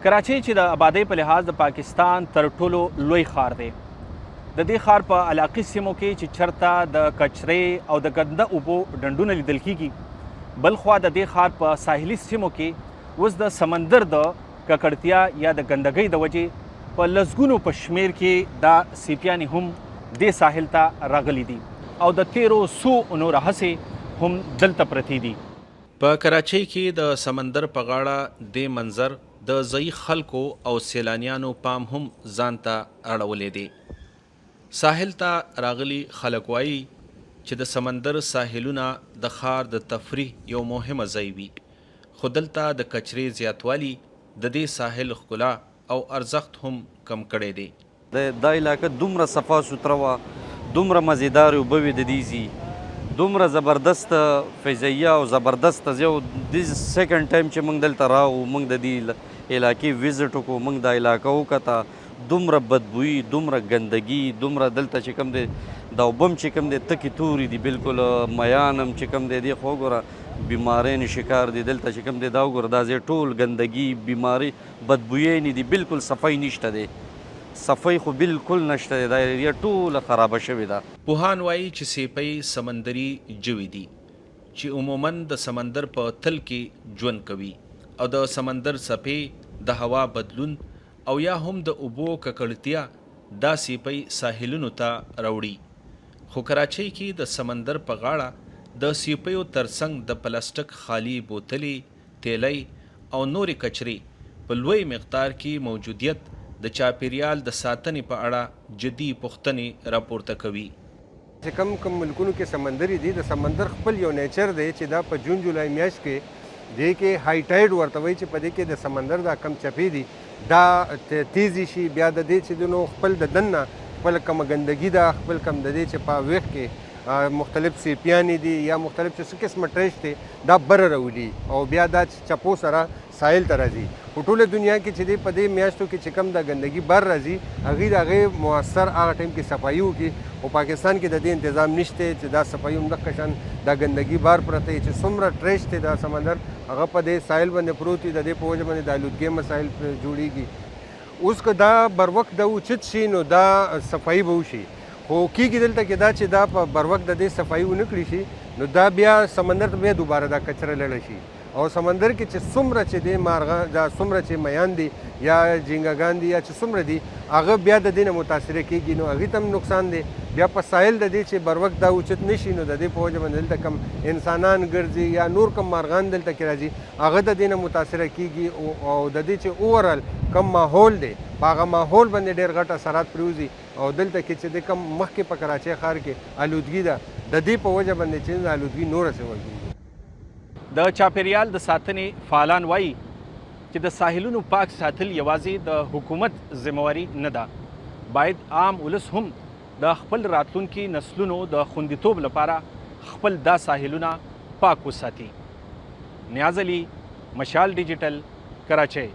کراچۍ چې د آبادۍ په لحاظ د پاکستان تر ټولو لوی ښار دی. د دې ښار په علاقي سیمو کې چې چرته د کچرې او د ګنده اوبو ډنډونه لیدل کیږي، بل خوا د دې ښار په ساحلي سیمو کې اوس د سمندر د ککړتیا یا د ګندګۍ د وجې په لسګونو په شمیر کې دا سیپیانې هم دې ساحل ته راغلي دي او د تیرو څو نور هڅې هم دلته پرتې دي. په کراچۍ کې د سمندر په غاړه دې منظر د ځایي خلکو او سیلانیانو پام هم ځان ته اړولی دی. ساحل ته راغلي خلک وایي چې د سمندر ساحلونه د ښار د تفریح یو مهمه ځای وي، خو دلته د کچرې زیاتوالی د دې ساحل ښکلا او ارزښت هم کم کړی دی. دا علاقه دومره صفا سوتره وه، دومره مزیدار اوبه وې د دې ځي، دومره زبردست فضاییه او زبردست زه د سیکنډ ټایم چې موږ دلته راغلو، موږ د دې علاقې وزټ وکړو، موږ دا علاقه وکته، دومره بدبویي، دومره ګندګي، دومره دلته چې کوم دی دا اوبه هم چې کوم دی تکې تورې دي، بالکل میان هم چې کوم دی دې خو وګوره بیماریانو شکار دي. دلته چې کوم دی دا وګوره دا ځای ټول ګندګي، بیماري، بدبویانې دي، بالکل صفای نشته دی، صفای خو بالکل نشته دی، دا ایریا ټوله خرابه شوې ده. پوهان وایي چې سیپۍ سمندري ژوي دي چې عموماً د سمندر په تل کې ژوند کوي او د سمندر څپې، د هوا بدلون او یا هم د اوبو ککړتیا دا سیپۍ ساحلونو ته راوړي. خو کراچۍ کې د سمندر په غاړه د سیپیو ترڅنګ د پلاستیک خالي بوتلې، تیلی او نورې کچرې په لوی مقدار کې موجودیت د چاپیریال د ساتنې په اړه جدي پوښتنې راپورته کوي. چې کم ملکونو کې سمندري دي، د سمندر خپل یو نیچر دی چې دا په جون جولای میاشت کې دې کې های ټاید ورته وایي چې په دې کې د سمندر دا کم چپې دي دا تیزی شي، بیا د دې چې نو خپل د دننه خپل کم ګندګي ده، خپل کم د دې چې په ویښ کې مختلف سیپیانې دي یا مختلف چې څه قسمه ټریش دی دا بره راولي او بیا دا چپو سره ساحل ته راځي. په ټوله دنیا کې چې دی په دې میاشتو کې چې کم د ګندګي بر راځي، هغوی د هغې مؤثر هغه ټایم کې صفایي وکړي. خو پاکستان کې د دې تنظیم نشته چې دا صفایي همدغه شان دا ګندګي بار پرته وي چې څومره ټریش دی دا سمندر هغه په دې ساحل باندې پروت وي، د دې په وجه باندې د آلودګۍ مسایل جوړېږي. اوس که دا بر وخت د اوچت شي نو دا صفایي به وشي، خو کېږي دلته کې دا چې دا په بر وخت د دې صفایي ونه کړي شي نو دا بیا سمندر ته بیا دوباره دا کچره لړه شي او سمندر کې چې څومره چې دی مارغان دا څومره چې میان دي یا جینګاګان دي یا چې څومره دي هغه بیا د دې نه متاثره کېږي، نو هغوی ته هم نقصان دی. بیا په ساحل د دې چې بر وخت دا اوچت نه شي نو د دې په وجه باندې دلته کم انسانان ګرځي یا نور کم مارغان دلته کې راځي، هغه د دې نه متاثره کېږي او د دې چې اوورال کم ماحول دی په هغه ماحول باندې ډېر غټ اثرات پرېوځي. او دلته کې چې د کم مخکې په کراچۍ ښار کې آلودګي ده، د دې په وجه باندې چې آلودګي نوره سوه کېږي. د چاپیریال د ساتنې فعالان وایي چې د ساحلونو پاک ساتل یوازې د حکومت ذمہواري نه ده، باید عام ولس هم د خپل راتلونکي نسلونو د خوندیتوب لپاره خپل دا ساحلونه پاک وساتي. نیاز علي، مشال ډیجیټل، کراچۍ.